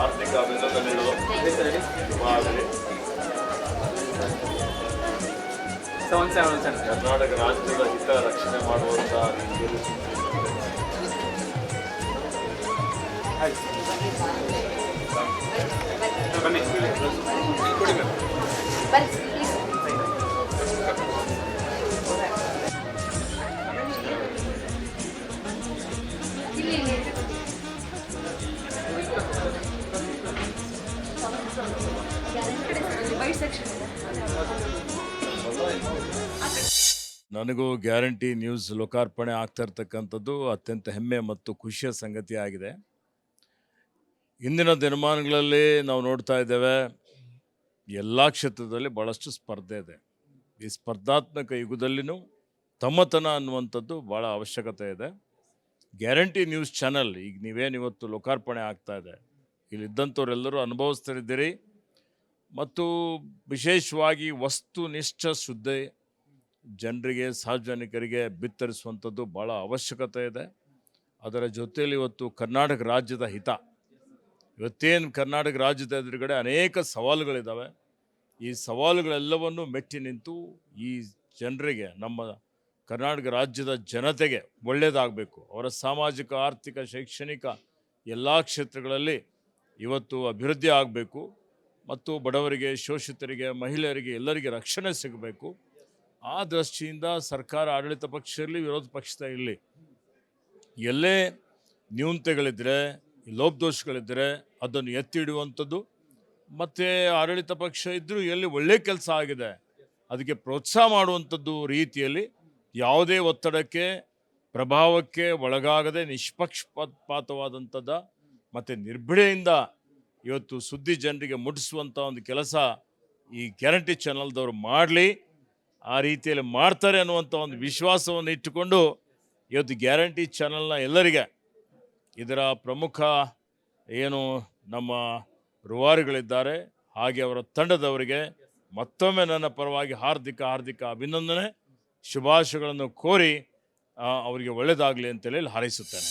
ಆರ್ಥಿಕ ಅಭಿನಂದನೆಗಳು. ಕರ್ನಾಟಕ ರಾಜ್ಯದ ಹಿತ ರಕ್ಷಣೆ ಮಾಡುವಂತಹ ರೀತಿಯಲ್ಲಿ ನನಗೂ ಗ್ಯಾರಂಟಿ ನ್ಯೂಸ್ ಲೋಕಾರ್ಪಣೆ ಆಗ್ತಾ ಇರ್ತಕ್ಕಂಥದ್ದು ಅತ್ಯಂತ ಹೆಮ್ಮೆ ಮತ್ತು ಖುಷಿಯ ಸಂಗತಿ ಆಗಿದೆ. ಇಂದಿನ ದಿನಮಾನಗಳಲ್ಲಿ ನಾವು ನೋಡ್ತಾ ಇದ್ದೇವೆ, ಎಲ್ಲ ಕ್ಷೇತ್ರದಲ್ಲಿ ಭಾಳಷ್ಟು ಸ್ಪರ್ಧೆ ಇದೆ. ಈ ಸ್ಪರ್ಧಾತ್ಮಕ ಯುಗದಲ್ಲಿನೂ ತಮ್ಮತನ ಅನ್ನುವಂಥದ್ದು ಭಾಳ ಅವಶ್ಯಕತೆ ಇದೆ. ಗ್ಯಾರಂಟಿ ನ್ಯೂಸ್ ಚಾನಲ್ ಈಗ ನೀವೇನಿವತ್ತು ಲೋಕಾರ್ಪಣೆ ಆಗ್ತಾ ಇದೆ, ಇಲ್ಲಿದ್ದಂಥವರೆಲ್ಲರೂ ಅನುಭವಿಸ್ತಿದ್ದೀರಿ ಮತ್ತು ವಿಶೇಷವಾಗಿ ವಸ್ತುನಿಷ್ಠ ಸುದ್ದಿ ಜನರಿಗೆ ಸಾರ್ವಜನಿಕರಿಗೆ ಬಿತ್ತರಿಸುವಂಥದ್ದು ಭಾಳ ಅವಶ್ಯಕತೆ ಇದೆ. ಅದರ ಜೊತೆಯಲ್ಲಿ ಇವತ್ತು ಕರ್ನಾಟಕ ರಾಜ್ಯದ ಹಿತ, ಇವತ್ತೇನು ಕರ್ನಾಟಕ ರಾಜ್ಯದ ಎದುರುಗಡೆ ಅನೇಕ ಸವಾಲುಗಳಿದ್ದಾವೆ. ಈ ಸವಾಲುಗಳೆಲ್ಲವನ್ನು ಮೆಟ್ಟಿ ನಿಂತು ಈ ಜನರಿಗೆ, ನಮ್ಮ ಕರ್ನಾಟಕ ರಾಜ್ಯದ ಜನತೆಗೆ ಒಳ್ಳೆಯದಾಗಬೇಕು, ಅವರ ಸಾಮಾಜಿಕ ಆರ್ಥಿಕ ಶೈಕ್ಷಣಿಕ ಎಲ್ಲ ಕ್ಷೇತ್ರಗಳಲ್ಲಿ ಇವತ್ತು ಅಭಿವೃದ್ಧಿ ಆಗಬೇಕು ಮತ್ತು ಬಡವರಿಗೆ, ಶೋಷಿತರಿಗೆ, ಮಹಿಳೆಯರಿಗೆ ಎಲ್ಲರಿಗೆ ರಕ್ಷಣೆ ಸಿಗಬೇಕು. ಆ ದೃಷ್ಟಿಯಿಂದ ಸರ್ಕಾರ ಆಡಳಿತ ಪಕ್ಷ ಇರಲಿ, ವಿರೋಧ ಪಕ್ಷದ ಇರಲಿ, ಎಲ್ಲೇ ನ್ಯೂನತೆಗಳಿದ್ದರೆ, ಲೋಪದೋಷಗಳಿದ್ದರೆ ಅದನ್ನು ಎತ್ತಿ ಹಿಡುವಂಥದ್ದು, ಮತ್ತು ಆಡಳಿತ ಪಕ್ಷ ಇದ್ದರೂ ಎಲ್ಲಿ ಒಳ್ಳೆಯ ಕೆಲಸ ಆಗಿದೆ ಅದಕ್ಕೆ ಪ್ರೋತ್ಸಾಹ ಮಾಡುವಂಥದ್ದು ರೀತಿಯಲ್ಲಿ ಯಾವುದೇ ಒತ್ತಡಕ್ಕೆ, ಪ್ರಭಾವಕ್ಕೆ ಒಳಗಾಗದೆ ನಿಷ್ಪಕ್ಷಪಾತವಾದಂಥದ್ದು ಮತ್ತು ನಿರ್ಭೀಡೆಯಿಂದ ಇವತ್ತು ಸುದ್ದಿ ಜನರಿಗೆ ಮುಟ್ಟಿಸುವಂಥ ಒಂದು ಕೆಲಸ ಈ ಗ್ಯಾರಂಟಿ ಚಾನಲ್ದವರು ಮಾಡಲಿ. ಆ ರೀತಿಯಲ್ಲಿ ಮಾಡ್ತಾರೆ ಅನ್ನುವಂಥ ಒಂದು ವಿಶ್ವಾಸವನ್ನು ಇಟ್ಟುಕೊಂಡು ಇವತ್ತು ಗ್ಯಾರಂಟಿ ಚಾನಲ್ನ ಎಲ್ಲರಿಗೆ, ಇದರ ಪ್ರಮುಖ ಏನು ನಮ್ಮ ರೂವಾರಿಗಳಿದ್ದಾರೆ ಹಾಗೆ ಅವರ ತಂಡದವರಿಗೆ ಮತ್ತೊಮ್ಮೆ ನನ್ನ ಪರವಾಗಿ ಹಾರ್ದಿಕ ಅಭಿನಂದನೆ, ಶುಭಾಶಯಗಳನ್ನು ಕೋರಿ ಅವರಿಗೆ ಒಳ್ಳೆಯದಾಗಲಿ ಅಂತೇಳಿ ಹಾರೈಸುತ್ತೇನೆ.